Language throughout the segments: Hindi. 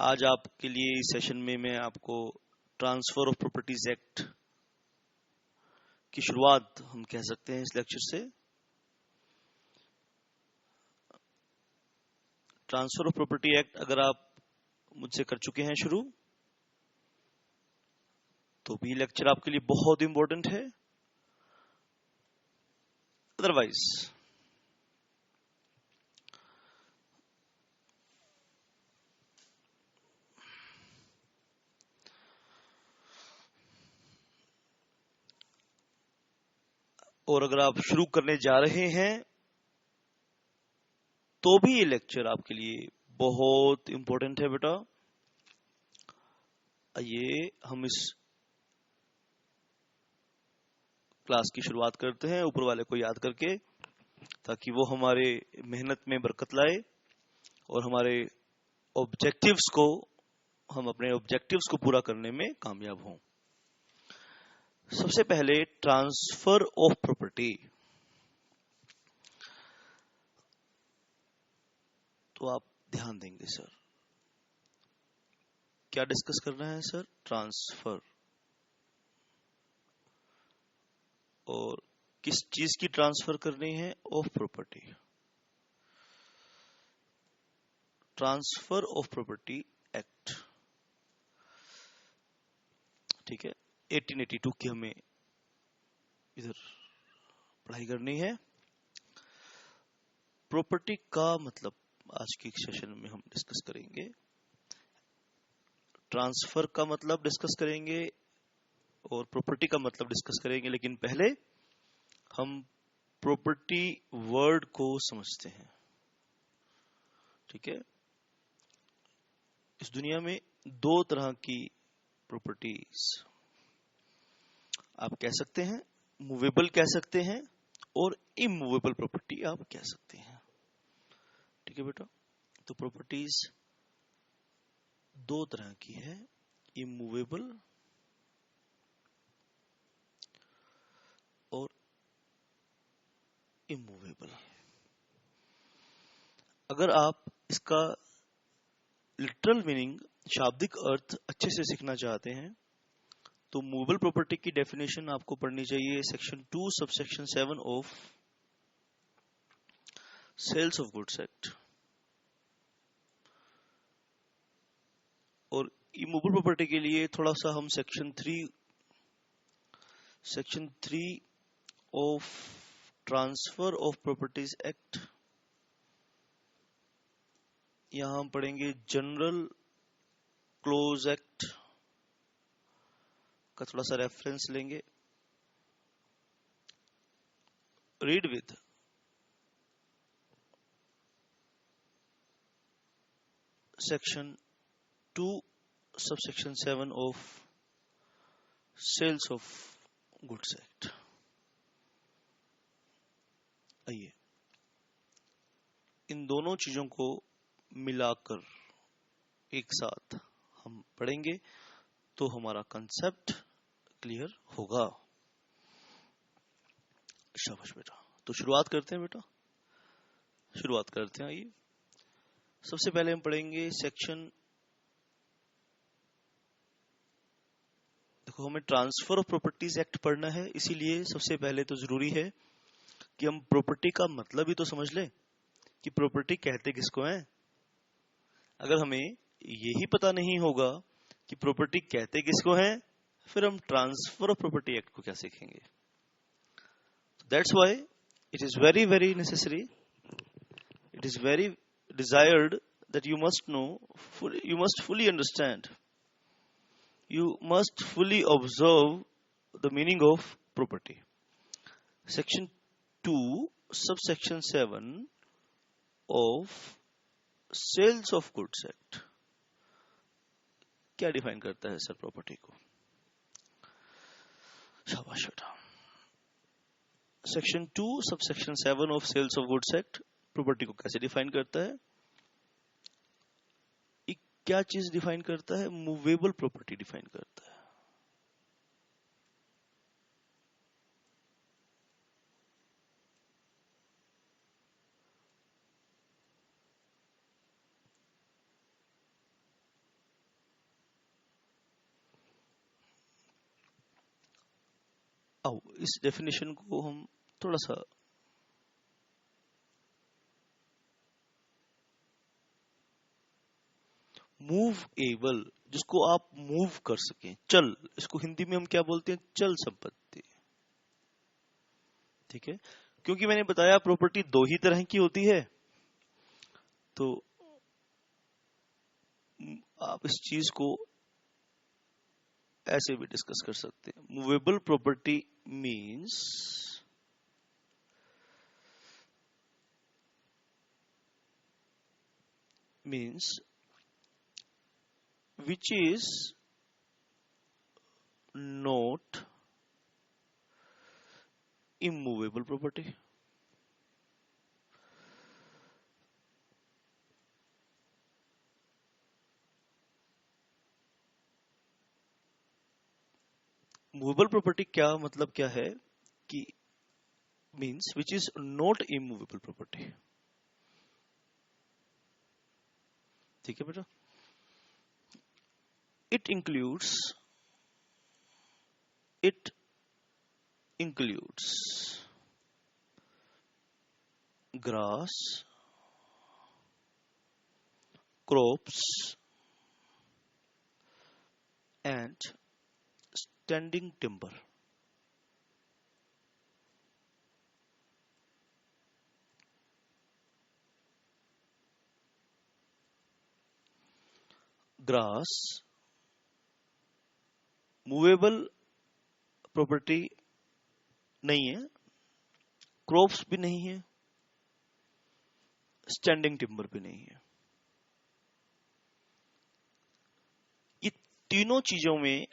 आज आपके लिए इस सेशन में मैं आपको ट्रांसफर ऑफ प्रॉपर्टीज एक्ट की शुरुआत हम कह सकते हैं इस लेक्चर से। ट्रांसफर ऑफ प्रॉपर्टी एक्ट अगर आप मुझसे कर चुके हैं शुरू, तो भी लेक्चर आपके लिए बहुत इंपॉर्टेंट है। अदरवाइज और अगर आप शुरू करने जा रहे हैं तो भी ये लेक्चर आपके लिए बहुत इंपॉर्टेंट है बेटा। आइए हम इस क्लास की शुरुआत करते हैं ऊपर वाले को याद करके, ताकि वो हमारे मेहनत में बरकत लाए और हमारे अपने ऑब्जेक्टिव्स को पूरा करने में कामयाब हों। सबसे पहले ट्रांसफर ऑफ प्रॉपर्टी। तो आप ध्यान देंगे सर, क्या डिस्कस करना है सर? ट्रांसफर। और किस चीज की ट्रांसफर करनी है? Of property. Transfer of property act, ठीक है। 1882 की हमें इधर पढ़ाई करनी है। प्रॉपर्टी का मतलब आज के सेशन में हम डिस्कस करेंगे, ट्रांसफर का मतलब डिस्कस करेंगे और प्रॉपर्टी का मतलब डिस्कस करेंगे। लेकिन पहले हम प्रॉपर्टी वर्ड को समझते हैं, ठीक है। इस दुनिया में दो तरह की प्रॉपर्टीज आप कह सकते हैं, मूवेबल कह सकते हैं और इमूवेबल प्रॉपर्टी आप कह सकते हैं, ठीक है बेटा। तो प्रॉपर्टीज दो तरह की है, इमूवेबल और इमूवेबल। अगर आप इसका लिटरल मीनिंग, शाब्दिक अर्थ अच्छे से सीखना चाहते हैं तो मूवेबल प्रॉपर्टी की डेफिनेशन आपको पढ़नी चाहिए section 2 subsection 7 of sales of goods act. और इमूवेबल प्रॉपर्टी के लिए थोड़ा सा हम section 3 of transfer of properties act, यहां हम पढ़ेंगे जनरल क्लोज एक्ट का थोड़ा सा रेफरेंस लेंगे। Read with section 2 subsection 7 of sales of goods act. आइए इन दोनों चीजों को मिलाकर एक साथ हम पढ़ेंगे तो हमारा कंसेप्ट क्लियर होगा। शाबाश बेटा। तो शुरुआत करते हैं बेटा, शुरुआत करते हैं। आइए सबसे पहले हम पढ़ेंगे सेक्शन, देखो हमें ट्रांसफर ऑफ प्रॉपर्टीज एक्ट पढ़ना है, इसीलिए सबसे पहले तो जरूरी है कि हम प्रॉपर्टी का मतलब ही तो समझ लें कि प्रॉपर्टी कहते किसको हैं। अगर हमें यही पता नहीं होगा कि प्रॉपर्टी कहते किसको हैं, फिर हम ट्रांसफर ऑफ प्रॉपर्टी एक्ट को क्या सीखेंगे। That's why it is very very necessary, it is very desired that you must know, you must fully understand, you must fully observe the meaning of property. Section 2 subsection 7 of Sales of Goods Act क्या डिफाइन करता है सर प्रॉपर्टी को? शाबाश बेटा। Section 2 subsection 7 of sales of goods act property को कैसे डिफाइन करता है? क्या चीज डिफाइन करता है? मूवेबल प्रॉपर्टी डिफाइन करता है। आओ इस डेफिनेशन को हम थोड़ा सा मूव एबल, जिसको आप मूव कर सकें, चल, इसको हिंदी में हम क्या बोलते हैं, चल संपत्ति। ठीक है, क्योंकि मैंने बताया प्रॉपर्टी दो ही तरह की होती है, तो आप इस चीज को ऐसे भी डिस्कस कर सकते हैं। Movable property means which is not immovable property। Movable property क्या मतलब क्या है कि means which is not immovable property. ठीक है बेटा, it includes grass, crops and standing timber। Grass movable property नहीं है, क्रॉप्स भी नहीं है, स्टैंडिंग टिम्बर भी नहीं है। ये तीनों चीजों में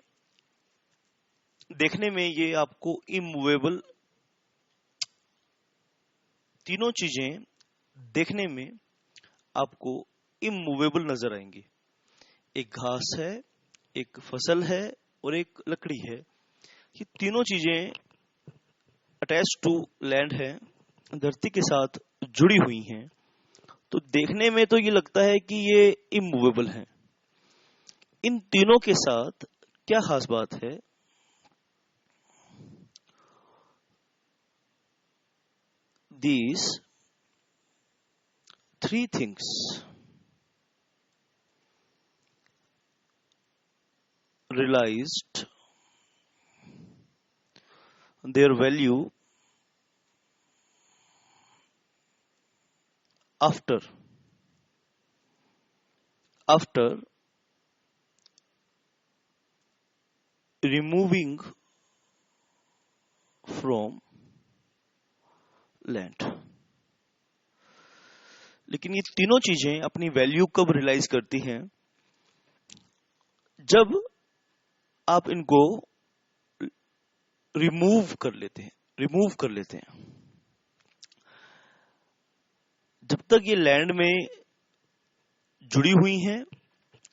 देखने में ये आपको इमूवेबल, तीनों चीजें देखने में आपको इमूवेबल नजर आएंगी। एक घास है, एक फसल है और एक लकड़ी है। ये तीनों चीजें अटैच टू लैंड है, धरती के साथ जुड़ी हुई हैं, तो देखने में तो ये लगता है कि ये इमूवेबल है। इन तीनों के साथ क्या खास बात है, these three things realized their value after removing from land. लेकिन ये तीनों चीजें अपनी वैल्यू कब रियलाइज करती हैं, जब आप इनको रिमूव कर लेते हैं। जब तक ये लैंड में जुड़ी हुई हैं,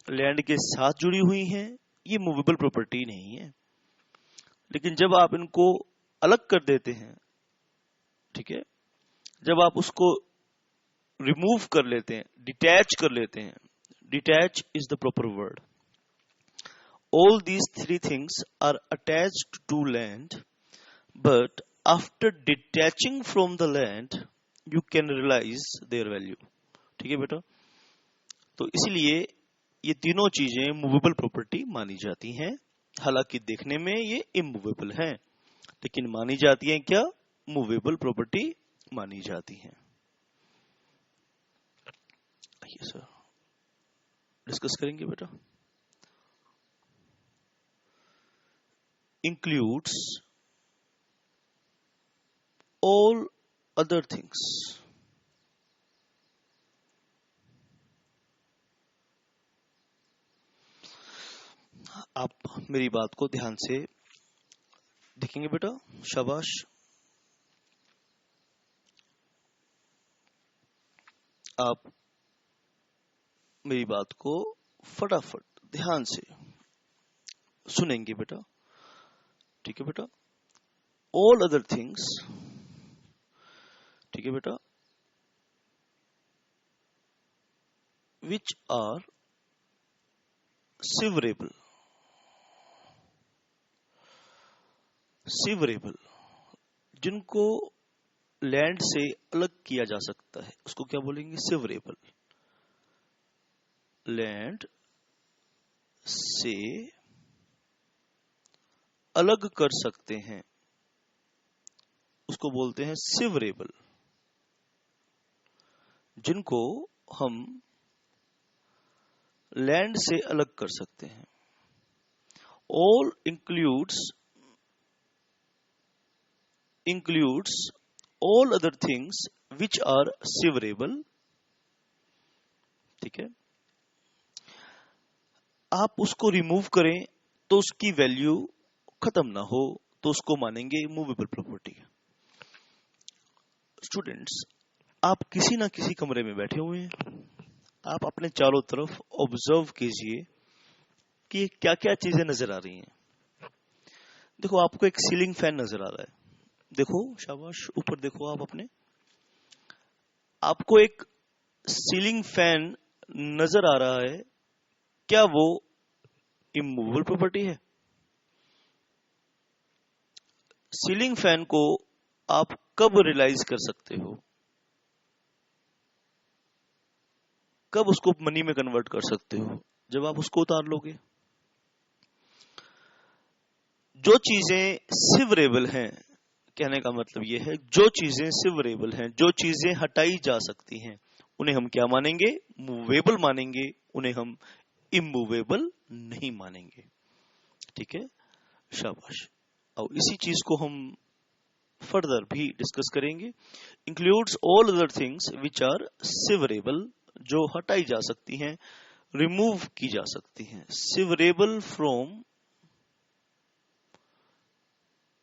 लैंड के साथ जुड़ी हुई हैं, ये मूवेबल प्रॉपर्टी नहीं है। लेकिन जब आप इनको अलग कर देते हैं, ठीक है, जब आप उसको रिमूव कर लेते हैं, डिटैच कर लेते हैं, detach is the proper word. All these three things are attached to land, but after detaching from the land you can realise their value. ठीक है बेटा, तो इसीलिए ये तीनों चीजें मूवेबल प्रॉपर्टी मानी जाती हैं। हालांकि देखने में ये इमूवेबल हैं, लेकिन मानी जाती हैं क्या, मूवेबल प्रॉपर्टी मानी जाती हैं। ये सर डिस्कस करेंगे बेटा। Includes all other things. आप मेरी बात को ध्यान से देखेंगे बेटा, शाबाश। आप मेरी बात को फटाफट ध्यान से सुनेंगे बेटा। ठीक है बेटा, ऑल अदर थिंग्स, ठीक है बेटा, विच आर सिवरेबल, सिवरेबल, जिनको लैंड से अलग किया जा सकता है उसको क्या बोलेंगे? सिवरेबल। लैंड से अलग कर सकते हैं उसको बोलते हैं सिवरेबल। जिनको हम लैंड से अलग कर सकते हैं। All includes all other things which are severable। ठीक है, आप उसको रिमूव करें तो उसकी वैल्यू खत्म ना हो तो उसको मानेंगे मूवेबल प्रॉपर्टी। स्टूडेंट्स, आप किसी ना किसी कमरे में बैठे हुए हैं, आप अपने चारों तरफ ऑब्जर्व कीजिए कि क्या क्या चीजें नजर आ रही हैं। देखो, आपको एक सीलिंग फैन नजर आ रहा है। देखो, शाबाश, ऊपर देखो आप अपने। आपको एक सीलिंग फैन नजर आ रहा है, क्या वो इमूवेबल प्रॉपर्टी है? सीलिंग फैन को आप कब रियलाइज कर सकते हो, कब उसको मनी में कन्वर्ट कर सकते हो? जब आप उसको उतार लोगे। जो चीजें सिवरेबल हैं, कहने का मतलब यह है जो चीजें सिवरेबल हैं, जो चीजें हटाई जा सकती हैं, उन्हें हम क्या मानेंगे? मूवेबल मानेंगे। उन्हें हम इमूवेबल नहीं मानेंगे। ठीक है, शाबाश। और इसी चीज को हम फर्दर भी डिस्कस करेंगे। Includes all other things which are severable, जो हटाई जा सकती हैं, रिमूव की जा सकती हैं। Severable from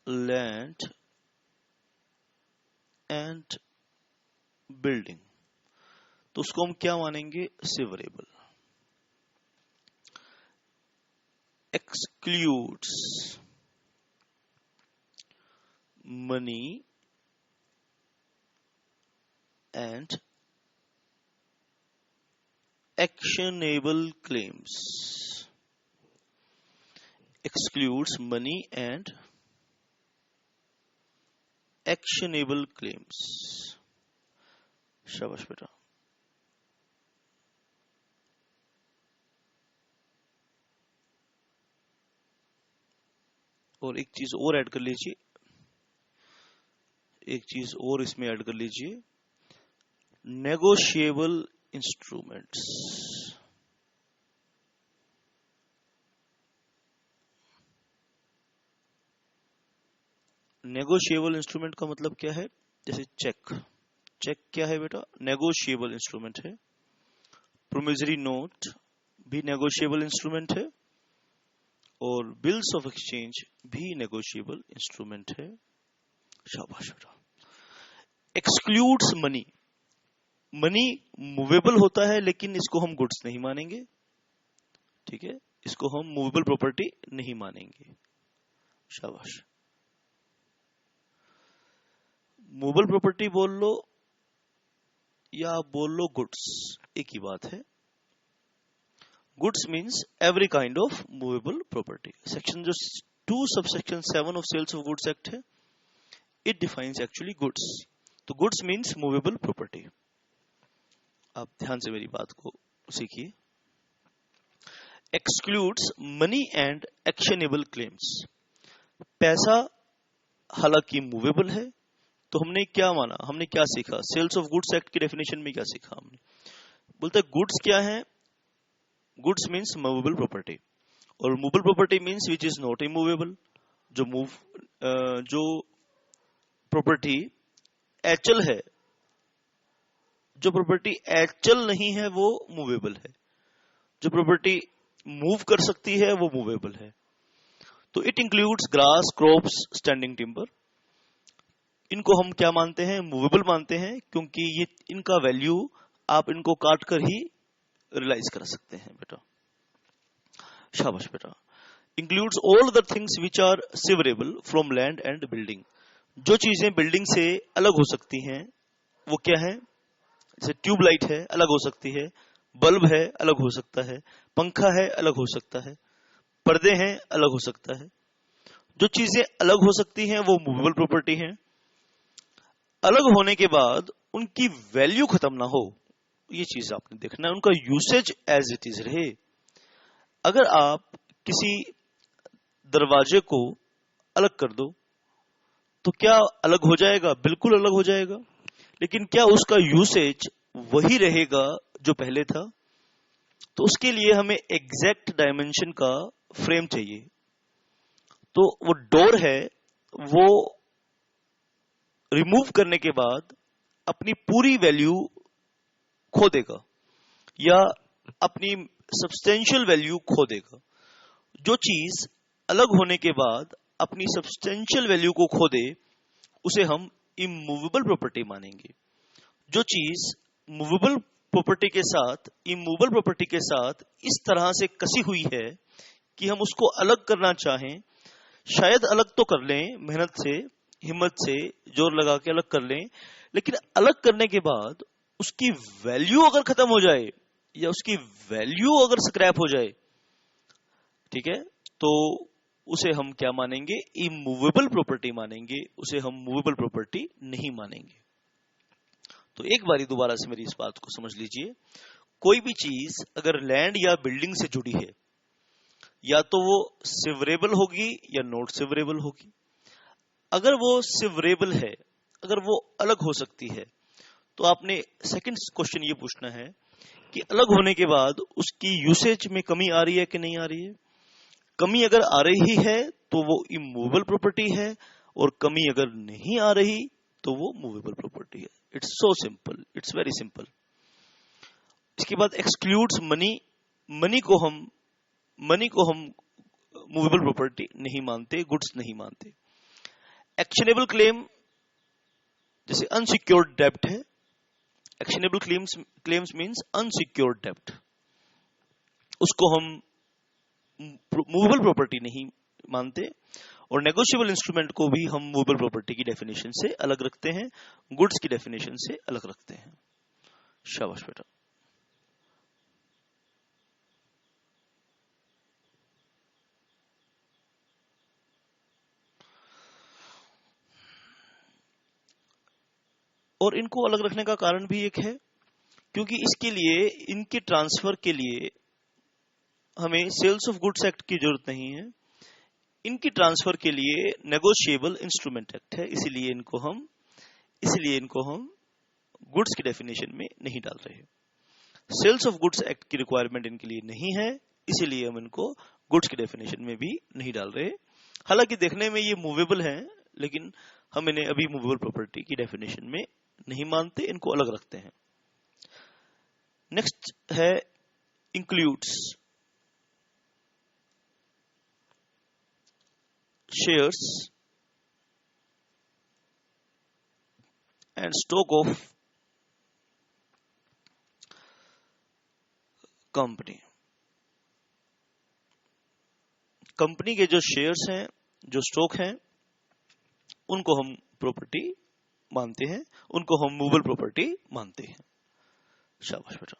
land and building, तो उसको हम क्या मानेंगे? Severable. Excludes money and actionable claims। excludes money and actionable claims। शाबाश बेटा। और एक चीज और ऐड कर लीजिए, एक चीज और इसमें ऐड कर लीजिए, नेगोशिएबल इंस्ट्रूमेंट्स। नेगोशिएबल इंस्ट्रूमेंट का मतलब क्या है? जैसे चेक। चेक क्या है बेटा? नेगोशिएबल इंस्ट्रूमेंट है। प्रोमिसरी नोट भी नेगोशिएबल इंस्ट्रूमेंट है, और बिल्स ऑफ एक्सचेंज भी नेगोशिएबल इंस्ट्रूमेंट है। शाबाश बेटा। एक्सक्लूड्स मनी, मनी मूवेबल होता है लेकिन इसको हम गुड्स नहीं मानेंगे। ठीक है, इसको हम मूवेबल प्रॉपर्टी नहीं मानेंगे। शाबाश। मूवेबल प्रॉपर्टी बोल लो या आप बोल लो गुड्स, एक ही बात है। Goods means every kind of movable property. Section जो 2 subsection 7 of sales of goods act है, इट डिफाइंस एक्चुअली गुड्स। तो गुड्स मीन्स मूवेबल प्रॉपर्टी। आप ध्यान से मेरी बात को सीखिए। Excludes money and actionable claims. पैसा हालांकि मूवेबल है, तो हमने क्या माना, हमने क्या सीखा? सेल्स ऑफ गुड्स एक्ट की डेफिनेशन में क्या सीखा हमने? बोलते हैं गुड्स क्या है? गुड्स मीन्स मूवेबल प्रॉपर्टी, और movable property means which is not immovable. जो प्रॉपर्टी एचल है, जो प्रॉपर्टी एचल नहीं है वो मूवेबल है। जो प्रॉपर्टी मूव कर सकती है वो मूवेबल है। तो it includes grass, crops, standing timber. इनको हम क्या मानते हैं? मूवेबल मानते हैं, क्योंकि ये इनका वैल्यू आप इनको काट कर ही रियलाइज कर सकते हैं बेटा। शाबाश बेटा। Includes all other things which are severable from land and building. जो चीजें बिल्डिंग से अलग हो सकती हैं वो क्या है? जैसे ट्यूबलाइट है, अलग हो सकती है। बल्ब है, अलग हो सकता है। पंखा है, अलग हो सकता है। पर्दे हैं, अलग हो सकता है। जो चीजें अलग हो सकती हैं वो मूवेबल प्रॉपर्टी हैं। अलग होने के बाद उनकी वैल्यू खत्म ना हो, ये चीज आपने देखना है, उनका यूसेज एज इट इज रहे। अगर आप किसी दरवाजे को अलग कर दो तो क्या अलग हो जाएगा? बिल्कुल अलग हो जाएगा। लेकिन क्या उसका यूसेज वही रहेगा जो पहले था? तो उसके लिए हमें एग्जैक्ट डायमेंशन का फ्रेम चाहिए। तो वो डोर है, वो रिमूव करने के बाद अपनी पूरी वैल्यू खो देगा या अपनी सब्सटेंशियल वैल्यू खो देगा। जो चीज अलग होने के बाद अपनी सब्सटेंशियल वैल्यू को खो दे उसे हम इमूवेबल प्रॉपर्टी मानेंगे। जो चीज मूवेबल प्रॉपर्टी के साथ इमूवेबल प्रॉपर्टी के साथ इस तरह से कसी हुई है कि हम उसको अलग करना चाहें, शायद अलग तो कर लें, मेहनत से, हिम्मत से, जोर लगा के अलग कर लें, लेकिन अलग करने के बाद उसकी वैल्यू अगर खत्म हो जाए या उसकी वैल्यू अगर स्क्रैप हो जाए, ठीक है, तो उसे हम क्या मानेंगे? इमूवेबल प्रॉपर्टी मानेंगे, उसे हम मूवेबल प्रॉपर्टी नहीं मानेंगे। तो एक बारी दोबारा से मेरी इस बात को समझ लीजिए। कोई भी चीज अगर लैंड या बिल्डिंग से जुड़ी है, या तो वो सिवरेबल होगी या नॉट सिवरेबल होगी। अगर वो सिवरेबल है, अगर वो अलग हो सकती है, तो आपने सेकंड क्वेश्चन ये पूछना है कि अलग होने के बाद उसकी यूसेज में कमी आ रही है कि नहीं आ रही है। कमी अगर आ रही है तो वो इमूवेबल प्रॉपर्टी है, और कमी अगर नहीं आ रही तो वो मूवेबल प्रॉपर्टी है। It's so simple, it's very simple. इसके बाद एक्सक्लूड्स मनी। मनी को हम मूवेबल प्रॉपर्टी नहीं मानते, गुड्स नहीं मानते। एक्शनेबल क्लेम, जैसे अनसिक्योर्ड डेब्ट है, एक्शनेबल क्लेम्स मींस अनसिक्योर्ड डेब्ट, उसको हम मूवेबल प्रॉपर्टी नहीं मानते। और नेगोशिएबल इंस्ट्रूमेंट को भी हम मूवेबल प्रॉपर्टी की डेफिनेशन से अलग रखते हैं, गुड्स की डेफिनेशन से अलग रखते हैं। शाबाश बेटा। और इनको अलग रखने का कारण भी एक है, क्योंकि इसके लिए, इनके ट्रांसफर के लिए हमें सेल्स ऑफ गुड्स एक्ट की जरूरत नहीं है। इनकी ट्रांसफर के लिए नेगोशिएबल इंस्ट्रूमेंट एक्ट है, इसलिए इनको हम गुड्स की डेफिनेशन में नहीं डाल रहे। सेल्स ऑफ गुड्स एक्ट की रिक्वायरमेंट इनके लिए नहीं है, इसीलिए हम इनको गुड्स की डेफिनेशन में भी नहीं डाल रहे। हालांकि देखने में ये मूवेबल हैं, लेकिन हम इन्हें अभी मूवेबल प्रॉपर्टी की डेफिनेशन में नहीं मानते, इनको अलग रखते हैं। नेक्स्ट है includes. Shares and stock of company. Company के जो शेयर्स हैं, जो स्टॉक हैं, उनको हम प्रॉपर्टी मानते हैं, उनको हम मूवेबल प्रॉपर्टी मानते हैं। शाबाश बेटा।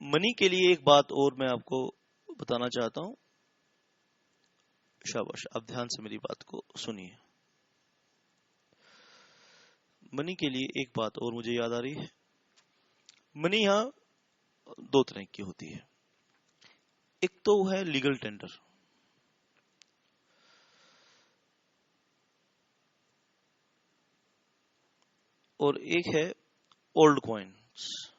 मनी के लिए एक बात और मैं आपको बताना चाहता हूं। शाबाश, आप ध्यान से मेरी बात को सुनिए। मनी के लिए एक बात और मुझे याद आ रही है। मनी यहां दो तरह की होती है। एक तो है लीगल टेंडर, और एक है ओल्ड कॉइन्स।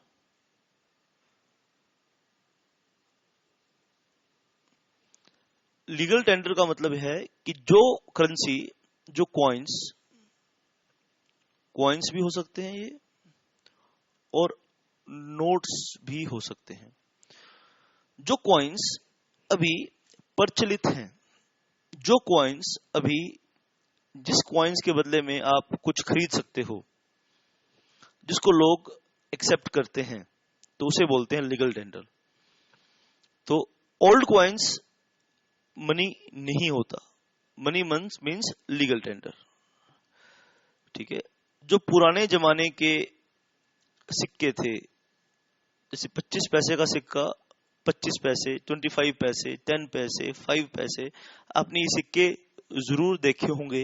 लीगल टेंडर का मतलब है कि जो करेंसी, जो कॉइन्स भी हो सकते हैं ये, और नोट्स भी हो सकते हैं। जो कॉइन्स अभी प्रचलित हैं, जो कॉइन्स अभी, जिस कॉइन्स के बदले में आप कुछ खरीद सकते हो, जिसको लोग एक्सेप्ट करते हैं, तो उसे बोलते हैं लीगल टेंडर। तो ओल्ड कॉइन्स मनी नहीं होता, मनी मीन्स लीगल टेंडर। ठीक है। जो पुराने जमाने के सिक्के थे, जैसे 25 पैसे का सिक्का 25 पैसे, 25 पैसे, 10 पैसे, 5 पैसे, आपने ये सिक्के जरूर देखे होंगे।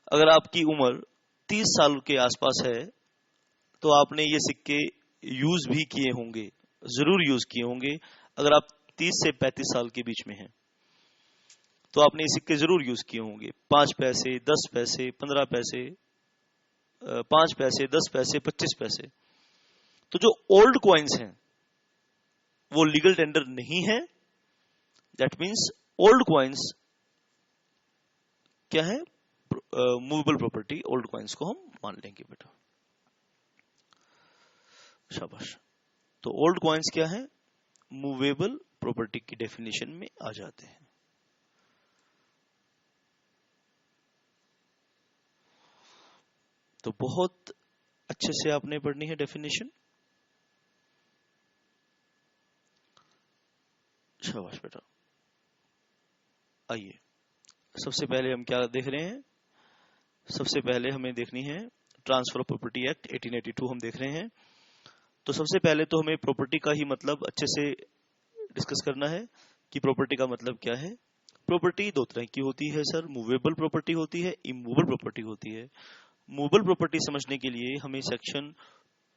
अगर आपकी उम्र 30 साल के आसपास है तो आपने ये सिक्के यूज भी किए होंगे, जरूर यूज किए होंगे। अगर आप 30 से 35 साल के बीच में हैं तो आपने ये सिक्के जरूर यूज किए होंगे। 5 पैसे, 10 पैसे, 15 पैसे, 5 पैसे, 10 पैसे, 25 पैसे। तो जो ओल्ड कॉइन्स हैं वो लीगल टेंडर नहीं है। दैट मीन्स ओल्ड कॉइन्स क्या है? Movable property. ओल्ड कॉइन्स को हम मान लेंगे बेटा, शाबाश। तो ओल्ड कॉइन्स क्या है? मूवेबल प्रॉपर्टी की डेफिनेशन में आ जाते हैं। तो बहुत अच्छे से आपने पढ़नी है डेफिनेशन, शाबाश बेटा। आइए, सबसे पहले हम क्या देख रहे हैं? सबसे पहले हमें देखनी है ट्रांसफर ऑफ प्रॉपर्टी एक्ट 1882 हम देख रहे हैं। तो सबसे पहले तो हमें प्रॉपर्टी का ही मतलब अच्छे से डिस्कस करना है कि प्रॉपर्टी का मतलब क्या है। प्रॉपर्टी दो तरह की होती है सर, मूवेबल प्रॉपर्टी होती है, इमूवेबल प्रॉपर्टी होती है। मूवेबल प्रॉपर्टी समझने के लिए हमें section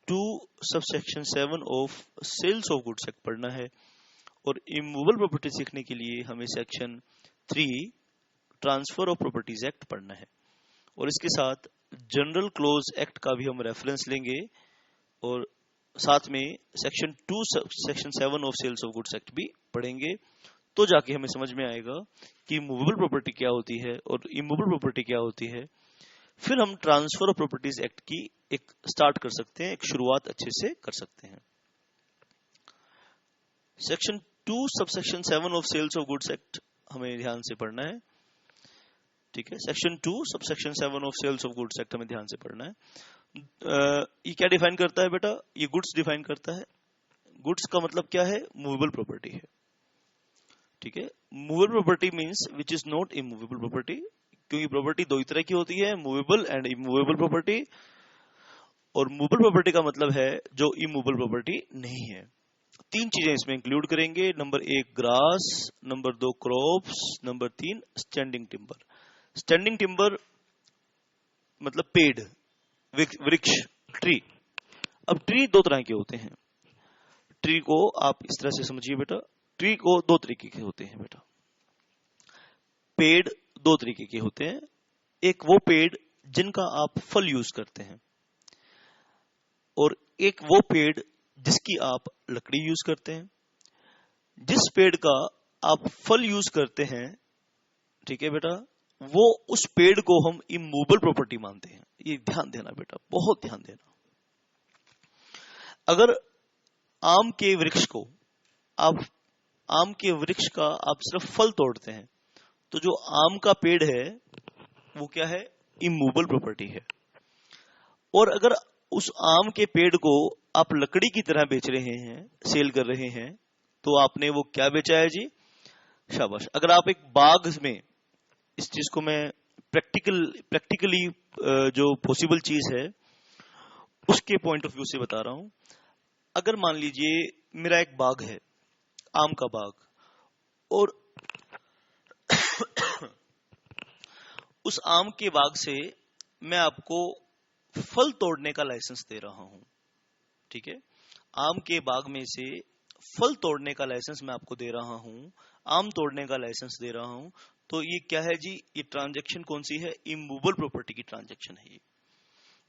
2 subsection 7 of sales of goods act पढ़ना है, और इमूवेबल प्रॉपर्टी सीखने के लिए हमें section 3 transfer of properties act पढ़ना है। और इसके साथ जनरल क्लोज एक्ट का भी हम रेफरेंस लेंगे, और साथ में section 2 section 7 of sales of goods act भी पढ़ेंगे। तो जाके हमें समझ में आएगा कि मूवेबल प्रॉपर्टी क्या होती है और इमूवेबल प्रॉपर्टी क्या होती है। फिर हम ट्रांसफर ऑफ प्रॉपर्टीज एक्ट की एक स्टार्ट कर सकते हैं, एक शुरुआत अच्छे से कर सकते हैं। Section 2 subsection 7 of sales of goods act हमें ध्यान से पढ़ना है, ठीक है। Section 2 subsection 7 of sales of goods act हमें ध्यान से पढ़ना है। ये क्या डिफाइन करता है बेटा? ये गुड्स डिफाइन करता है। गुड्स का मतलब क्या है? मूवेबल प्रॉपर्टी है, ठीक है। Movable property means which is not immovable property, क्योंकि प्रॉपर्टी दो ही तरह की होती है, मूवेबल एंड इमूवेबल प्रॉपर्टी। और मूवेबल प्रॉपर्टी का मतलब है जो इमूवेबल प्रॉपर्टी नहीं है। तीन चीजें इसमें इंक्लूड करेंगे। Number 1 grass, number 2 crops, number 3 standing timber. Standing timber मतलब पेड़, वृक्ष, ट्री। अब ट्री दो तरह के होते हैं। ट्री को आप इस तरह से समझिए बेटा, ट्री को दो तरीके के होते हैं बेटा। पेड़ दो तरीके के होते हैं। एक वो पेड़ जिनका आप फल यूज करते हैं, और एक वो पेड़ जिसकी आप लकड़ी यूज करते हैं। जिस पेड़ का आप फल यूज करते हैं, ठीक है बेटा, वो उस पेड़ को हम इमूवेबल प्रॉपर्टी मानते हैं। ये ध्यान देना बेटा, बहुत ध्यान देना। अगर आम के वृक्ष को आम के वृक्ष का आप सिर्फ फल तोड़ते हैं, तो जो आम का पेड़ है वो क्या है? इमूवेबल प्रॉपर्टी है। और अगर उस आम के पेड़ को आप लकड़ी की तरह बेच रहे हैं, सेल कर रहे हैं, तो आपने वो क्या बेचा है जी? शाबाश। अगर आप एक बाग में, इस चीज को मैं प्रैक्टिकली जो पॉसिबल चीज है उसके पॉइंट ऑफ व्यू से बता रहा हूं। अगर मान लीजिए मेरा एक बाग है, आम का बाग, और उस आम के बाग से मैं आपको फल तोड़ने का लाइसेंस दे रहा हूं, ठीक है। आम के बाग में से फल तोड़ने का लाइसेंस मैं आपको दे रहा हूं, आम तोड़ने का लाइसेंस दे रहा हूं। तो ये क्या है जी? ये ट्रांजैक्शन कौन सी है? इमूवेबल प्रॉपर्टी की ट्रांजैक्शन है ये।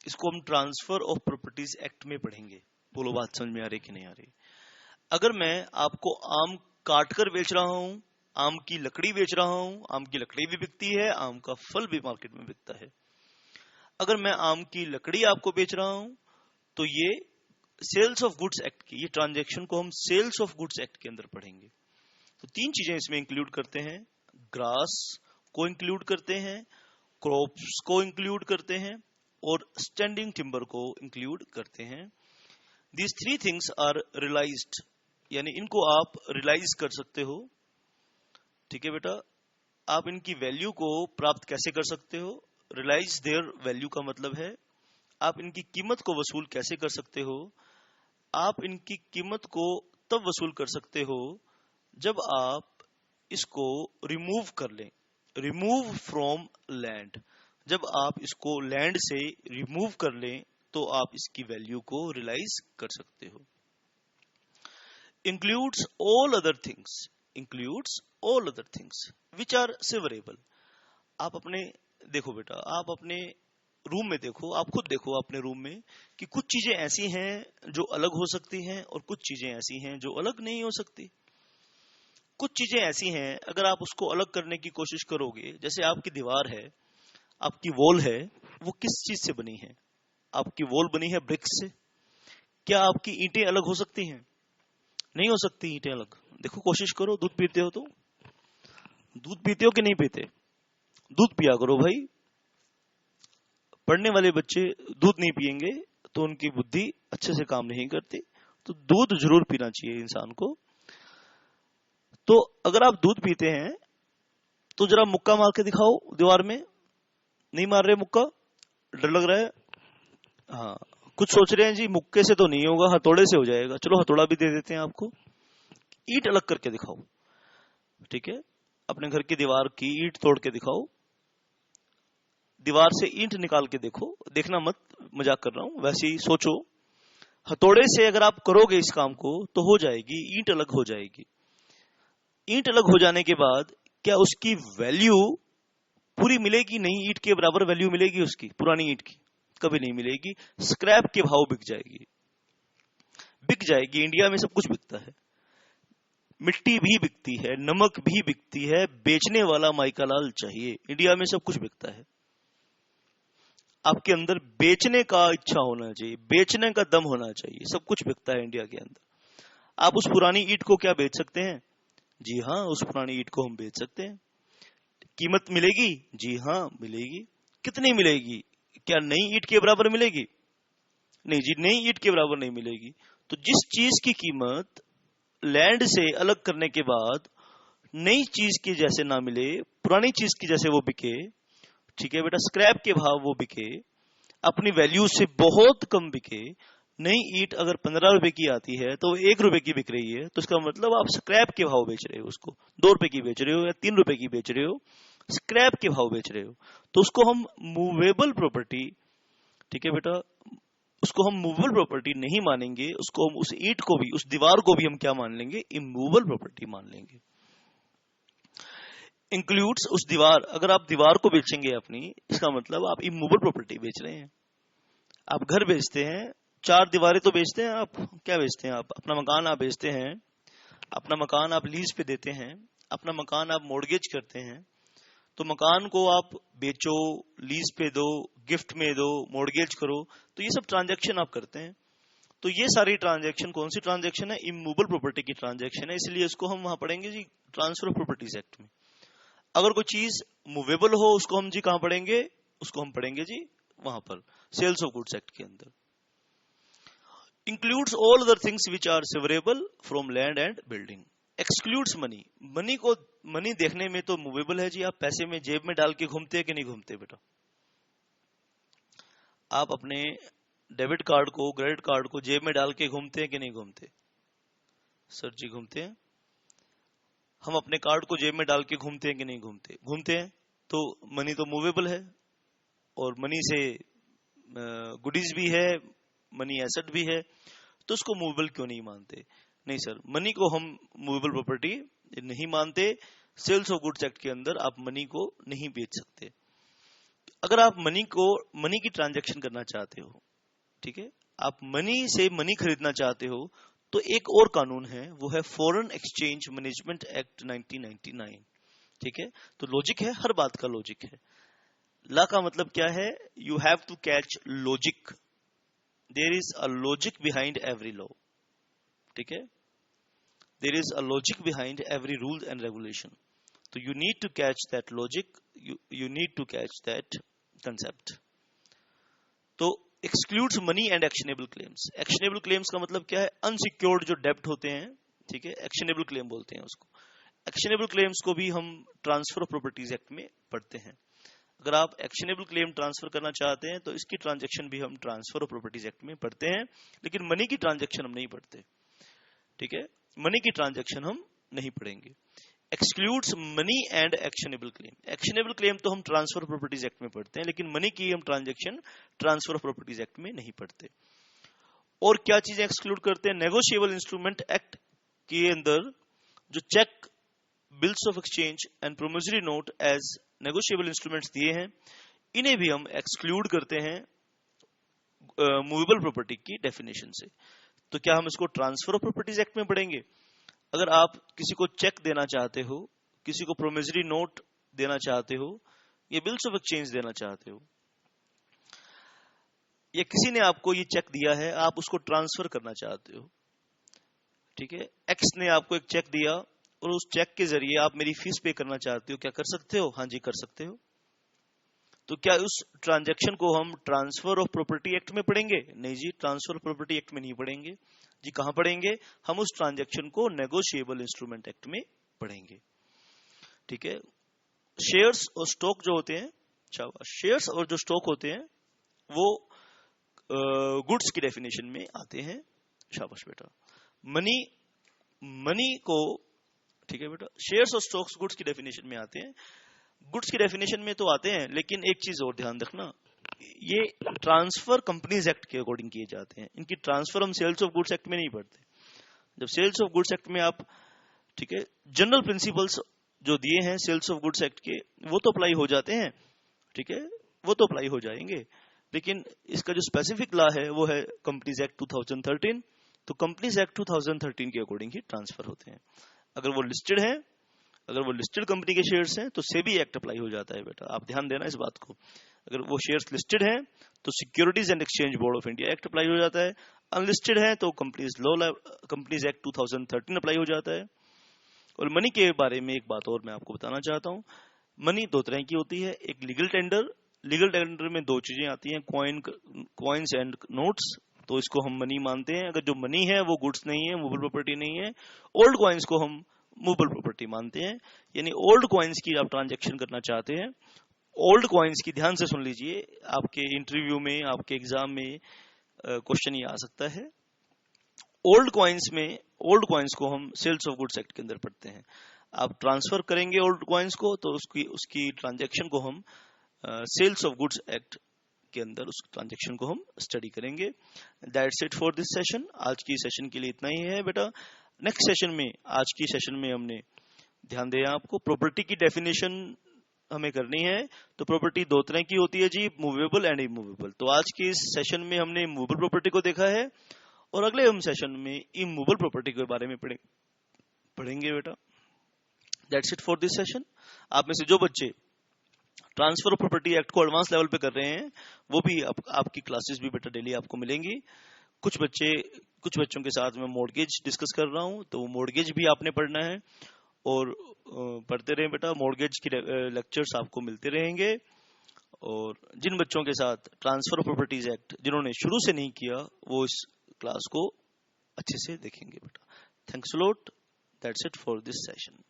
इसको हम ट्रांसफर ऑफ प्रॉपर्टीज एक्ट में पढ़ेंगे। बोलो बात समझ में आ रही कि नहीं आ रही? अगर मैं आपको आम काट कर बेच रहा हूं, आम की लकड़ी बेच रहा हूं, आम की लकड़ी भी बिकती है, आम का फल भी मार्केट में बिकता है। अगर मैं आम की लकड़ी आपको बेच रहा हूं तो ये सेल्स ऑफ गुड्स एक्ट की, ये ट्रांजैक्शन को हम सेल्स ऑफ गुड्स एक्ट के अंदर पढ़ेंगे। तो तीन चीजें इसमें इंक्लूड करते हैं। ग्रास को इंक्लूड करते हैं, क्रॉप्स को इंक्लूड करते हैं, और स्टैंडिंग टिम्बर को इंक्लूड करते हैं। These three things are realized, यानी इनको आप रियलाइज कर सकते हो, ठीक है बेटा। आप इनकी वैल्यू को प्राप्त कैसे कर सकते हो? रियलाइज देयर वैल्यू का मतलब है आप इनकी कीमत को वसूल कैसे कर सकते हो? आप इनकी कीमत को तब वसूल कर सकते हो जब आप इसको रिमूव कर लें, रिमूव फ्रॉम लैंड। जब आप इसको लैंड से रिमूव कर लें तो आप इसकी वैल्यू को रियलाइज कर सकते हो। Includes all other things, includes all other things which are severable. आप अपने देखो बेटा, आप अपने रूम में देखो, आप खुद देखो अपने रूम में कि कुछ चीजें ऐसी हैं जो अलग हो सकती हैं और कुछ चीजें ऐसी हैं जो अलग नहीं हो सकती। कुछ चीजें ऐसी हैं अगर आप उसको अलग करने की कोशिश करोगे, जैसे आपकी दीवार है, आपकी वॉल है, वो किस चीज से बनी है? आपकी वॉल बनी है ब्रिक्स से। क्या आपकी ईंटें अलग हो सकती हैं? नहीं हो सकती ईंटें अलग। देखो कोशिश करो, दूध पीते हो तो दूध पीते हो कि नहीं पीते? दूध पिया करो भाई। पढ़ने वाले बच्चे दूध नहीं पिएंगे तो उनकी बुद्धि अच्छे से काम नहीं करती, तो दूध जरूर पीना चाहिए इंसान को। तो अगर आप दूध पीते हैं तो जरा मुक्का मार के दिखाओ दीवार में। नहीं मार रहे मुक्का? डर लग रहा है? हाँ, कुछ सोच रहे हैं जी मुक्के से तो नहीं होगा, हथौड़े से हो जाएगा। चलो हथौड़ा भी दे देते हैं आपको। ईंट अलग करके दिखाओ, ठीक है? अपने घर की दीवार की ईंट तोड़ के दिखाओ, दीवार से ईंट निकाल के देखो। देखना मत, मजाक कर रहा हूं, वैसे ही सोचो। हथौड़े से अगर आप करोगे इस काम को तो हो जाएगी, ईंट अलग हो जाएगी। ईंट अलग हो जाने के बाद क्या उसकी वैल्यू पूरी मिलेगी? नहीं, ईंट के बराबर वैल्यू मिलेगी उसकी पुरानी ईंट की? कभी नहीं मिलेगी। स्क्रैप के भाव बिक जाएगी, बिक जाएगी। इंडिया में सब कुछ बिकता है, मिट्टी भी बिकती है, नमक भी बिकती है। बेचने वाला माइका लाल चाहिए। इंडिया में सब कुछ बिकता है। आपके अंदर बेचने का इच्छा होना चाहिए, बेचने का दम होना चाहिए। सब कुछ बिकता है इंडिया के अंदर। आप उस पुरानी ईंट को क्या बेच सकते हैं? जी हाँ, उस पुरानी ईंट को हम बेच सकते हैं। कीमत मिलेगी? जी हाँ मिलेगी। कितनी मिलेगी? क्या नई ईंट के बराबर मिलेगी? नहीं जी, नई ईंट के बराबर नहीं मिलेगी। तो जिस चीज की कीमत लैंड से अलग करने के बाद नई चीज की जैसे ना मिले, पुरानी चीज की जैसे वो बिके, ठीक है बेटा, स्क्रैप के भाव वो बिके, अपनी वैल्यू से बहुत कम बिके। नई ईंट अगर 15 रुपए की आती है तो 1 रुपए की बिक रही है, तो इसका मतलब आप स्क्रैप के भाव बेच रहे हो उसको। 2 रुपए की बेच रहे हो या 3 रुपए की बेच रहे हो, स्क्रैप के भाव बेच रहे हो। तो उसको हम मूवेबल प्रॉपर्टी, ठीक है बेटा, उसको हम मूवेबल प्रॉपर्टी नहीं मानेंगे। उसको हम, उस ईंट को भी, उस दीवार को भी हम क्या मान लेंगे? इमूवेबल प्रॉपर्टी मान लेंगे। इंक्लूड्स, उस दीवार, अगर आप दीवार को बेचेंगे अपनी, इसका मतलब आप इमूवेबल प्रॉपर्टी बेच रहे हैं। आप घर बेचते हैं, 4 दीवारें तो बेचते हैं आप। क्या बेचते हैं आप? अपना मकान आप बेचते हैं, अपना मकान आप लीज पे देते हैं, अपना मकान आप मॉर्गेज करते हैं। तो मकान को आप बेचो, लीज पे दो, गिफ्ट में दो, मॉर्गेज करो, तो ये सब ट्रांजैक्शन आप करते हैं। तो ये सारी ट्रांजैक्शन कौन सी ट्रांजैक्शन है? इमूवेबल प्रॉपर्टी की ट्रांजैक्शन है। इसलिए इसको हम वहां पढ़ेंगे जी ट्रांसफर ऑफ प्रॉपर्टीज एक्ट में। अगर कोई चीज मूवेबल हो उसको हम जी कहां पढ़ेंगे? उसको हम पढ़ेंगे जी वहां पर, सेल्स ऑफ गुड्स एक्ट के अंदर। Includes all other things which are severable from land and building. Excludes money, money को, मनी देखने में तो मूवेबल है जी। आप पैसे में जेब में डाल के घूमते हैं कि नहीं घूमते बेटा? आप अपने डेबिट कार्ड को, क्रेडिट कार्ड को जेब में डाल के घूमते हैं कि नहीं घूमते? सर जी घूमते हैं। हम अपने कार्ड को जेब में डाल के घूमते हैं कि नहीं घूमते? घूमते हैं। तो मनी तो मूवेबल है, और मनी से गुडीज भी है, मनी एसेट भी है, तो उसको मूवेबल क्यों नहीं मानते? नहीं सर, मनी को हम मूवेबल प्रॉपर्टी नहीं मानते। सेल्स ऑफ गुड्स एक्ट के अंदर आप मनी को नहीं बेच सकते। अगर आप मनी को, मनी की ट्रांजैक्शन करना चाहते हो, ठीक है, आप मनी से मनी खरीदना चाहते हो, तो एक और कानून है, वो है फॉरेन एक्सचेंज मैनेजमेंट एक्ट 1999, ठीक है। तो लॉजिक है, हर बात का लॉजिक है। ला का मतलब क्या है? You have to catch logic, there is a logic behind every law, ठीक है, there is a logic behind every rule and regulation. तो you need to catch that logic, you need to catch that concept. तो excludes money and actionable claims. Actionable claims का मतलब क्या है? अनसिक्योर्ड जो डेब्ट होते हैं, ठीक है, एक्शनेबल क्लेम बोलते हैं उसको। एक्शनेबल क्लेम्स को भी हम ट्रांसफर ऑफ प्रॉपर्टीज एक्ट में पढ़ते हैं। अगर आप एक्शनेबल क्लेम ट्रांसफर करना चाहते हैं तो इसकी ट्रांजैक्शन भी हम ट्रांसफर ऑफ प्रॉपर्टीज एक्ट में पढ़ते हैं, लेकिन मनी की ट्रांजैक्शन हम नहीं पढ़ते। ठीक है, मनी की ट्रांजैक्शन हम नहीं पढ़ेंगे। Excludes money and actionable claim. Actionable claim तो हम ट्रांसफर प्रॉपर्टीज एक्ट में पढ़ते हैं, लेकिन मनी की हम ट्रांजैक्शन ट्रांसफर प्रॉपर्टीज एक्ट में नहीं पढ़ते। और क्या चीजें एक्सक्लूड करते हैं? नेगोशिएबल इंस्ट्रूमेंट एक्ट के अंदर जो cheque, bills of exchange and promissory note as negotiable instruments दिए हैं, इन्हें भी हम एक्सक्लूड करते हैं मूवेबल प्रॉपर्टी की डेफिनेशन से। तो क्या हम इसको ट्रांसफर ऑफ प्रॉपर्टीज एक्ट में पढ़ेंगे? अगर आप किसी को चेक देना चाहते हो, किसी को प्रोमिसरी नोट देना चाहते हो, या बिल्स ऑफ एक्सचेंज देना चाहते हो, या किसी ने आपको ये चेक दिया है, आप उसको ट्रांसफर करना चाहते हो, ठीक है, एक्स ने आपको एक चेक दिया और उस चेक के जरिए आप मेरी फीस पे करना चाहते हो, क्या कर सकते हो? हाँ जी, कर सकते हो। तो क्या उस ट्रांजैक्शन को हम ट्रांसफर ऑफ प्रॉपर्टी एक्ट में पढ़ेंगे? नहीं जी, ट्रांसफर ऑफ प्रॉपर्टी एक्ट में नहीं पढ़ेंगे जी। कहां पढ़ेंगे? हम उस ट्रांजैक्शन को नेगोशिएबल इंस्ट्रूमेंट एक्ट में पढ़ेंगे, ठीक है। शेयर्स और स्टॉक जो होते हैं, शेयर्स और जो स्टॉक होते हैं वो गुड्स की डेफिनेशन में आते हैं। शाबाश बेटा। मनी को, ठीक है बेटा, शेयर्स और स्टॉक्स गुड्स की डेफिनेशन में आते हैं। गुड्स की डेफिनेशन में तो आते हैं, लेकिन एक चीज और ध्यान रखना, ये ट्रांसफर कंपनीज एक्ट के अकॉर्डिंग किए जाते हैं। इनकी ट्रांसफर हम सेल्स ऑफ गुड्स एक्ट में नहीं पढ़ते। जब सेल्स ऑफ गुड्स एक्ट में आप, ठीक है, जनरल प्रिंसिपल्स जो दिए हैं सेल्स ऑफ गुड्स एक्ट के, वो तो अप्लाई हो जाते हैं, ठीक है, वो तो अप्लाई हो जाएंगे, लेकिन इसका जो स्पेसिफिक लॉ है वो है कंपनीज एक्ट 2013। तो कंपनीज एक्ट 2013 के अकॉर्डिंग ही ट्रांसफर होते हैं। अगर वो लिस्टेड है, अगर वो लिस्टेड कंपनी के शेयर्स हैं तो सेबी एक्ट अप्लाई हो जाता है बेटा, आप ध्यान देना इस बात को। अगर वो शेयर्स लिस्टेड हैं तो securities and exchange board of India act apply हो जाता है। अनलिस्टेड है तो कंपनीज एक्ट 2013 अप्लाई हो जाता है। और मनी के बारे में एक बात और मैं आपको बताना चाहता हूं। मनी दो तरह की होती है, एक लीगल टेंडर। लीगल टेंडर में दो चीजें आती हैं, कॉइन्स एंड नोट्स, तो इसको हम मनी मानते हैं। अगर जो मनी है वो गुड्स नहीं है, मूवेबल प्रॉपर्टी नहीं है। ओल्ड कॉइन्स को हम मूवेबल प्रॉपर्टी मानते हैं। यानी ओल्ड कॉइन्स की आप ट्रांजैक्शन करना चाहते हैं, ओल्ड कॉइन्स की, ध्यान से सुन लीजिए, आपके इंटरव्यू में, आपके एग्जाम में क्वेश्चन ये आ सकता है। ओल्ड कॉइन्स को हम सेल्स ऑफ गुड्स एक्ट के अंदर पढ़ते हैं। आप ट्रांसफर करेंगे ओल्ड कॉइन्स को तो उसकी ट्रांजैक्शन को हम सेल्स ऑफ गुड्स एक्ट के अंदर उस ट्रांजैक्शन को हम स्टडी करेंगे। That's it for this session. आज की सेशन के लिए इतना ही है बेटा। नेक्स्ट सेशन में, आज की सेशन में हमने ध्यान दिया आपको प्रॉपर्टी की डेफिनेशन हमें करनी है। तो प्रॉपर्टी दो तरह की होती है जी, मूवेबल एंड इमूवेबल। तो आज के इस सेशन में हमने मूवेबल प्रॉपर्टी को देखा है और अगले हम सेशन में इमूवेबल प्रॉपर्टी के बारे में पढ़ेंगे बेटा। That's it for this session. आप में से जो बच्चे ट्रांसफर ऑफ प्रॉपर्टी एक्ट को एडवांस लेवल पे कर रहे हैं, वो भी आपकी क्लासेस भी बेटा डेली आपको मिलेंगी। कुछ बच्चों के साथ मैं मॉर्गेज डिस्कस कर रहा हूं, तो मॉर्गेज भी आपने पढ़ना है और पढ़ते रहें बेटा। मॉर्गेज की लेक्चर्स आपको मिलते रहेंगे। और जिन बच्चों के साथ ट्रांसफर ऑफ प्रॉपर्टीज एक्ट जिन्होंने शुरू से नहीं किया, वो इस क्लास को अच्छे से देखेंगे बेटा। Thanks a lot. That's it for this session.